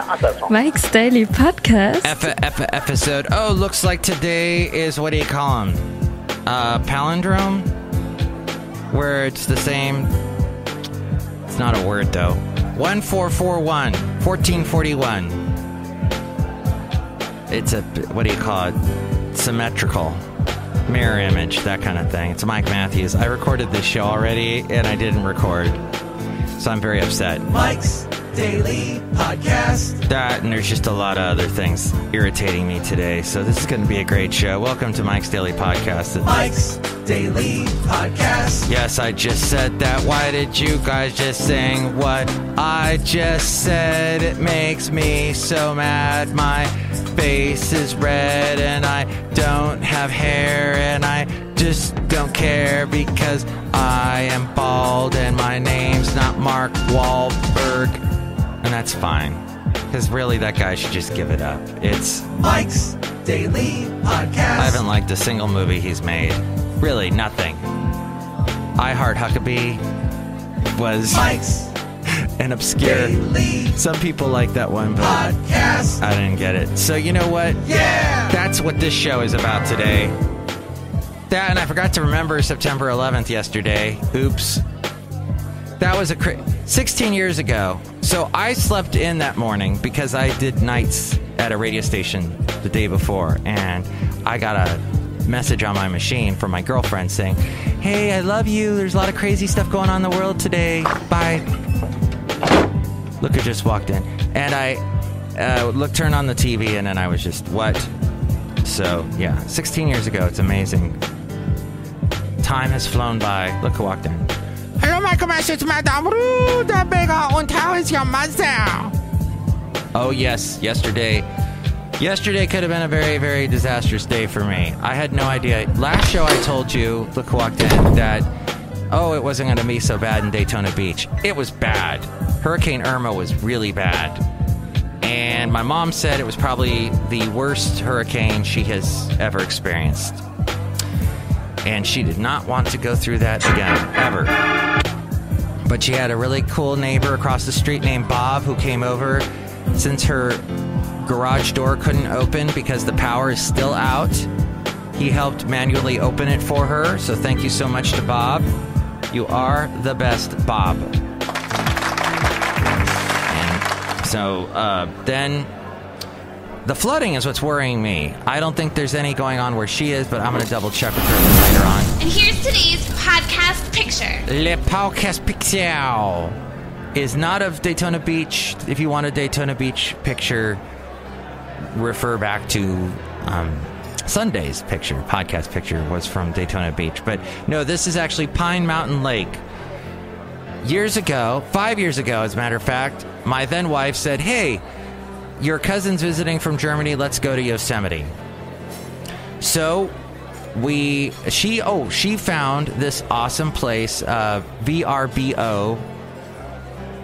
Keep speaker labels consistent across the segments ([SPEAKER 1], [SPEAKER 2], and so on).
[SPEAKER 1] Mike's Daily Podcast.
[SPEAKER 2] Episode. Oh, looks like today is, what do you call them? Palindrome? Where it's the same. It's not a word, though. 1441-1441. It's a, what do you call it? Symmetrical. Mirror image, that kind of thing. It's Mike Matthews. I recorded this show already, and I didn't record. So I'm very upset.
[SPEAKER 3] Mike's Daily Podcast.
[SPEAKER 2] That, and there's just a lot of other things irritating me today. So this is going to be a great show. Welcome to Mike's Daily Podcast.
[SPEAKER 3] Mike's Daily Podcast.
[SPEAKER 2] Yes, I just said that. Why did you guys just sing what I just said? It makes me so mad. My face is red and I don't have hair and I just don't care because I am bald and my name's not Mark Wahlberg. And that's fine, because really that guy should just give it up. It's
[SPEAKER 3] Mike's Daily Podcast.
[SPEAKER 2] I haven't liked a single movie he's made. Really, nothing. I Heart Huckabee was
[SPEAKER 3] Mike's
[SPEAKER 2] an obscure.
[SPEAKER 3] Daily
[SPEAKER 2] Some people like that one, but
[SPEAKER 3] Podcast.
[SPEAKER 2] I didn't get it. So you know what?
[SPEAKER 3] Yeah!
[SPEAKER 2] That's what this show is about today. That, and I forgot to remember September 11th yesterday. Oops. That was 16 years ago. So I slept in that morning because I did nights at a radio station the day before, and I got a message on my machine from my girlfriend saying, "Hey, I love you. There's a lot of crazy stuff going on in the world today. Bye." Look who just walked in. And I turned on the TV, and then I was just, what? So, yeah, 16 years ago. It's amazing. Time has flown by. Look who walked in. Hello, Michael Message, Madame Rudabega, and how is your mother? Oh, yes, yesterday. Yesterday could have been a very, very disastrous day for me. I had no idea. Last show I told you, look who walked in, that, it wasn't going to be so bad in Daytona Beach. It was bad. Hurricane Irma was really bad. And my mom said it was probably the worst hurricane she has ever experienced. And she did not want to go through that again, ever. But she had a really cool neighbor across the street named Bob who came over since her garage door couldn't open because the power is still out. He helped manually open it for her, so thank you so much to Bob. You are the best, Bob. And so then the flooding is what's worrying me. I don't think there's any going on where she is, but I'm going to double check with her later on.
[SPEAKER 4] And here's today's podcast picture.
[SPEAKER 2] Le podcast picture is not of Daytona Beach. If you want a Daytona Beach picture, refer back to Sunday's picture. Podcast picture was from Daytona Beach. But no, this is actually Pine Mountain Lake. Years ago, 5 years ago, as a matter of fact, my then wife said, "Hey, your cousin's visiting from Germany. Let's go to Yosemite." So she found this awesome place, VRBO,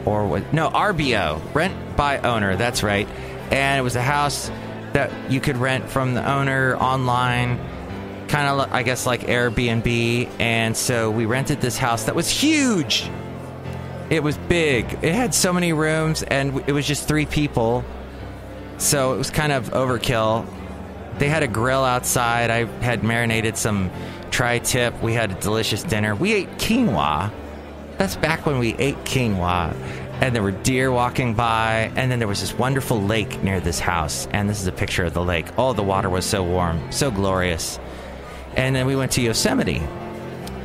[SPEAKER 2] or what? No, RBO, rent by owner. That's right. And it was a house that you could rent from the owner online, kind of, I guess, like Airbnb. And so we rented this house that was huge. It was big. It had so many rooms, and it was just 3 people. So it was kind of overkill. They had a grill outside. I had marinated some tri-tip. We had a delicious dinner. We ate quinoa. That's back when we ate quinoa. And there were deer walking by. And then there was this wonderful lake near this house. And this is a picture of the lake. Oh, the water was so warm. So glorious. And then we went to Yosemite.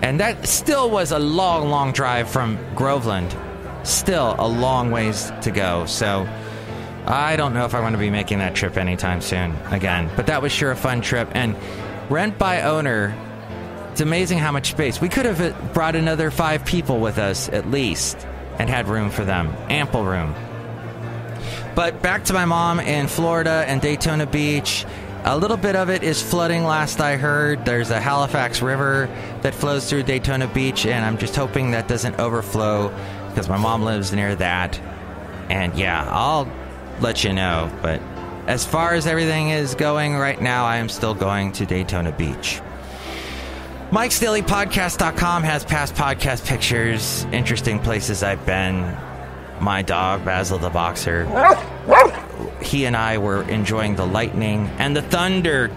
[SPEAKER 2] And that still was a long, long drive from Groveland. Still a long ways to go. So I don't know if I want to be making that trip anytime soon again. But that was sure a fun trip. And rent by owner, it's amazing how much space. We could have brought another 5 people with us at least and had room for them. Ample room. But back to my mom in Florida and Daytona Beach. A little bit of it is flooding, last I heard. There's a Halifax River that flows through Daytona Beach, and I'm just hoping that doesn't overflow because my mom lives near that. And yeah, I'll let you know. But as far as everything is going right now, I am still going to Daytona Beach. MIKEs-DAILY-PODCAST.com has past podcast pictures, interesting places I've been. My dog, Basil the Boxer. he and I were enjoying the lightning and the thunder.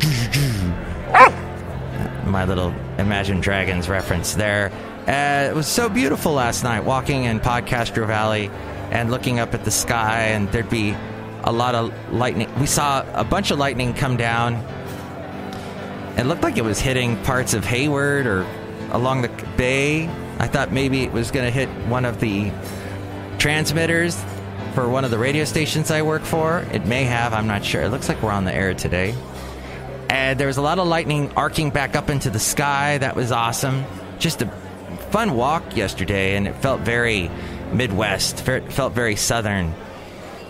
[SPEAKER 2] My little Imagine Dragons reference there. It was so beautiful last night, walking in Podcaster Valley and looking up at the sky, and there'd be a lot of lightning. We saw a bunch of lightning come down. It looked like it was hitting parts of Hayward or along the bay. I thought maybe it was going to hit one of the transmitters for one of the radio stations I work for. It may have, I'm not sure. It looks like we're on the air today. And there was a lot of lightning arcing back up into the sky. That was awesome. Just a fun walk yesterday, and it felt very Midwest. It felt very southern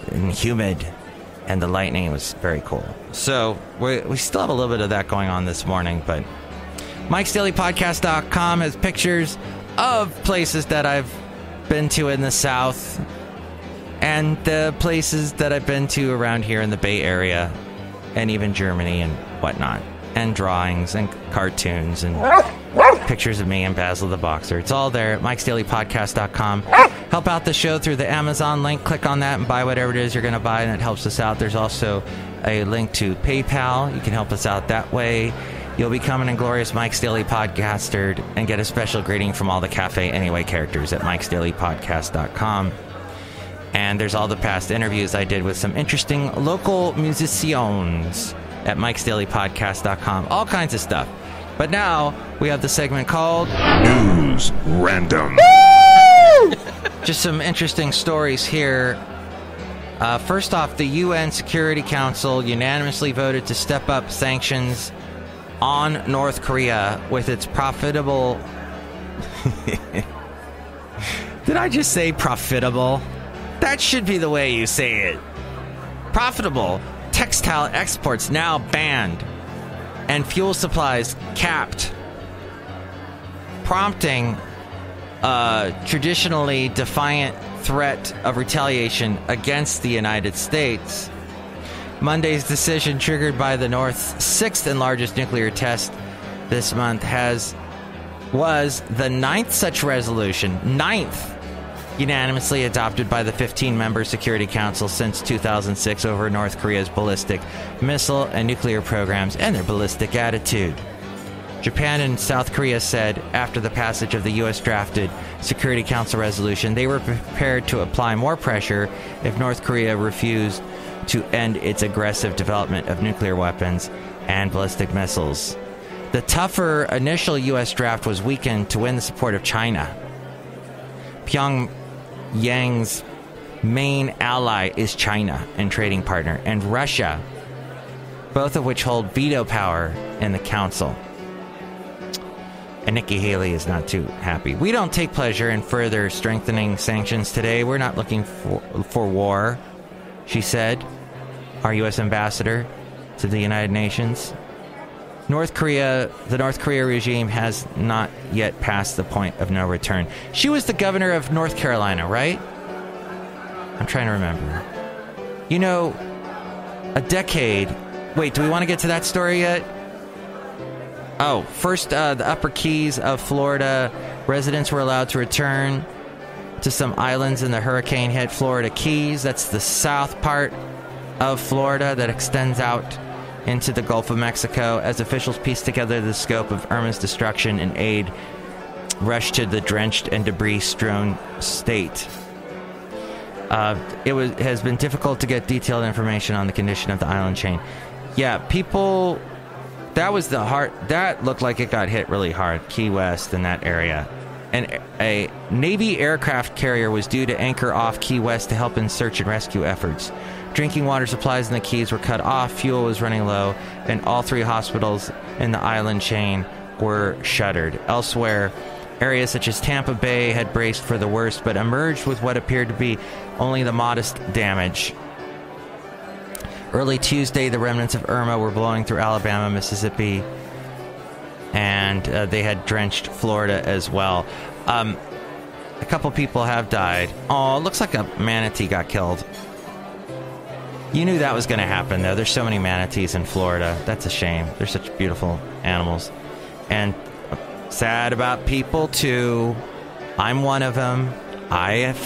[SPEAKER 2] and humid, and the lightning was very cool. So we still have a little bit of that going on this morning, but MIKEs-DAILY-PODCAST.com has pictures of places that I've been to in the South and the places that I've been to around here in the Bay Area and even Germany and whatnot, and drawings and cartoons and pictures of me and Basil the Boxer. It's all there at MIKEs-DAILY-PODCAST.com. Help out the show through the Amazon link. Click on that and buy whatever it is you're going to buy, and it helps us out. There's also a link to PayPal. You can help us out that way. You'll become an inglorious Mike's Daily Podcaster and get a special greeting from all the Cafe Anyway characters at MIKEs-DAILY-PODCAST.com. And there's all the past interviews I did with some interesting local musicians at MIKEs-DAILY-PODCAST.com. All kinds of stuff. But now we have the segment called
[SPEAKER 5] News Random.
[SPEAKER 2] Just some interesting stories here. First off, the UN Security Council unanimously voted to step up sanctions on North Korea with its profitable... Did I just say profitable? That should be the way you say it. Profitable textile exports now banned and fuel supplies capped, prompting a traditionally defiant threat of retaliation against the United States. Monday's decision, triggered by the North's sixth and largest nuclear test this month, was the ninth such resolution, unanimously adopted by the 15-member Security Council since 2006 over North Korea's ballistic missile and nuclear programs and their ballistic attitude. Japan and South Korea said after the passage of the U.S.-drafted Security Council resolution they were prepared to apply more pressure if North Korea refused to end its aggressive development of nuclear weapons and ballistic missiles. The tougher initial U.S. draft was weakened to win the support of China. Pyongyang's main ally is China and trading partner, and Russia, both of which hold veto power in the council. And Nikki Haley is not too happy. We don't take pleasure in further strengthening sanctions today. We're not looking for war, she said, our U.S. ambassador to the United Nations. The North Korea regime has not yet passed the point of no return. She was the governor of North Carolina, right? I'm trying to remember. You know, a decade... Wait, do we want to get to that story yet? Oh, first, the Upper Keys of Florida. Residents were allowed to return to some islands in the hurricane-hit Florida Keys. That's the south part of Florida that extends out into the Gulf of Mexico. As officials pieced together the scope of Irma's destruction and aid rushed to the drenched and debris-strewn state. It has been difficult to get detailed information on the condition of the island chain. Yeah, people... That was the heart. That looked like it got hit really hard, Key West and that area. And a Navy aircraft carrier was due to anchor off Key West to help in search and rescue efforts. Drinking water supplies in the Keys were cut off, fuel was running low, and all three hospitals in the island chain were shuttered. Elsewhere, areas such as Tampa Bay had braced for the worst, but emerged with what appeared to be only the modest damage. Early Tuesday, the remnants of Irma were blowing through Alabama, Mississippi, and they had drenched Florida as well. A couple people have died. Oh, it looks like a manatee got killed. You knew that was going to happen, though. There's so many manatees in Florida. That's a shame. They're such beautiful animals. And sad about people, too. I'm one of them. I have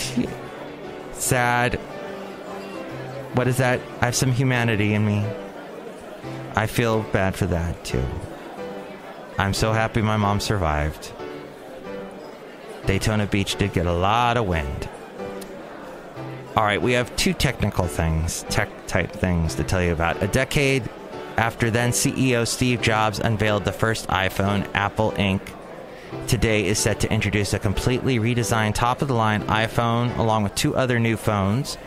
[SPEAKER 2] sad... what is that? I have some humanity in me. I feel bad for that, too. I'm so happy my mom survived. Daytona Beach did get a lot of wind. All right, we have two technical things, tech-type things to tell you about. A decade after then CEO Steve Jobs unveiled the first iPhone, Apple Inc. today is set to introduce a completely redesigned top-of-the-line iPhone along with two other new phones,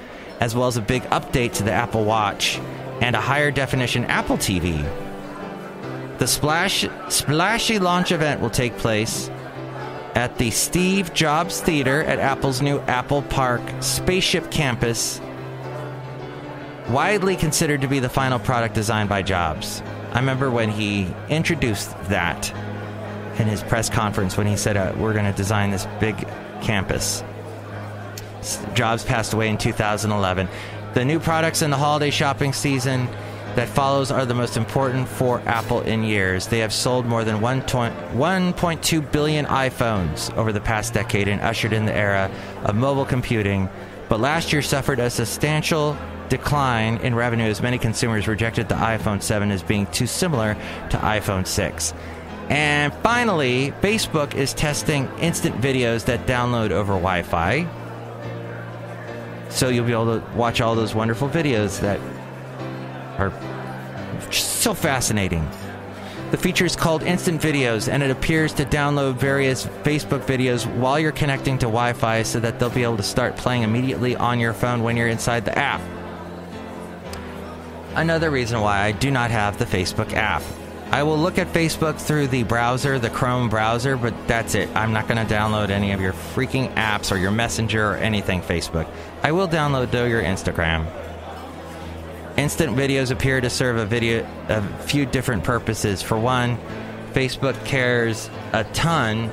[SPEAKER 2] as well as a big update to the Apple Watch and a higher-definition Apple TV. The splashy launch event will take place at the Steve Jobs Theater at Apple's new Apple Park Spaceship Campus, widely considered to be the final product designed by Jobs. I remember when he introduced that in his press conference when he said, we're going to design this big campus. Jobs passed away in 2011. The new products in the holiday shopping season that follows are the most important for Apple in years. They have sold more than 1.2 billion iPhones over the past decade and ushered in the era of mobile computing. But last year suffered a substantial decline in revenue as many consumers rejected the iPhone 7 as being too similar to iPhone 6. And finally, Facebook is testing instant videos that download over Wi-Fi. So you'll be able to watch all those wonderful videos that are just so fascinating. The feature is called Instant Videos, and it appears to download various Facebook videos while you're connecting to Wi-Fi so that they'll be able to start playing immediately on your phone when you're inside the app. Another reason why I do not have the Facebook app. I will look at Facebook through the browser, the Chrome browser, but that's it. I'm not going to download any of your freaking apps or your Messenger or anything Facebook. I will download, though, your Instagram. Instant videos appear to serve a few different purposes. For one, Facebook cares a ton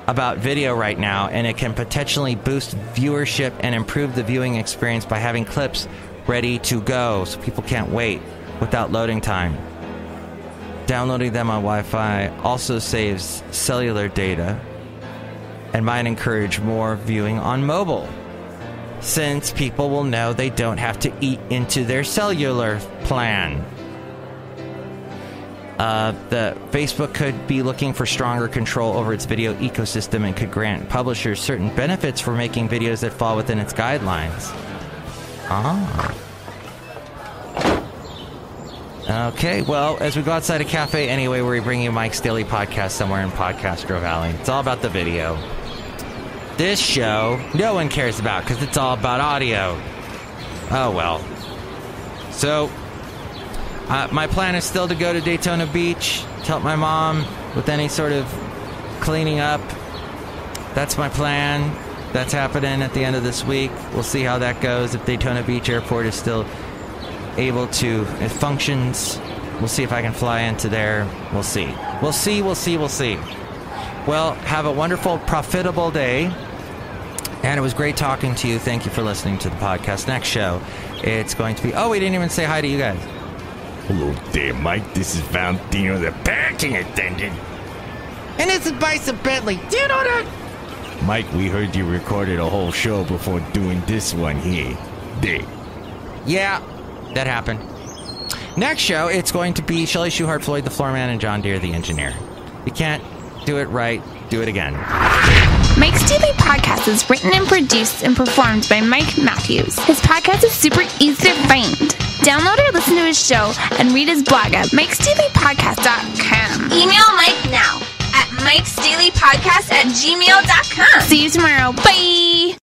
[SPEAKER 2] about video right now, and it can potentially boost viewership and improve the viewing experience by having clips ready to go so people can't wait without loading time. Downloading them on Wi-Fi also saves cellular data and might encourage more viewing on mobile, since people will know they don't have to eat into their cellular plan. The Facebook could be looking for stronger control over its video ecosystem and could grant publishers certain benefits for making videos that fall within its guidelines. Okay, well, as we go outside a cafe anyway, we bring you Mike's Daily Podcast somewhere in Podcastro Valley. It's all about the video. This show, no one cares about because it's all about audio. Oh, well. So, my plan is still to go to Daytona Beach, to help my mom with any sort of cleaning up. That's my plan. That's happening at the end of this week. We'll see how that goes. If Daytona Beach Airport is still able to, it functions. We'll see if I can fly into there. We'll see. We'll see. Well, have a wonderful, profitable day. And it was great talking to you. Thank you for listening to the podcast. Next show, it's going to be... Oh, we didn't even say hi to you guys.
[SPEAKER 5] Hello there, Mike. This is Valentino, the parking attendant.
[SPEAKER 2] And this is Bison Bentley. Do you know that?
[SPEAKER 5] Mike, we heard you recorded a whole show before doing this one here. There.
[SPEAKER 2] Yeah, that happened. Next show, it's going to be Shelley Shuhart, Floyd the Floorman, and John Deere the Engineer. You can't do it right, do it again.
[SPEAKER 4] Mike's Daily Podcast is written and produced and performed by Mike Matthews. His podcast is super easy to find. Download or listen to his show and read his blog at MIKEs-DAILY-PODCAST.com. Email Mike now at MIKES-DAILY-PODCAST@gmail.com. See you tomorrow. Bye!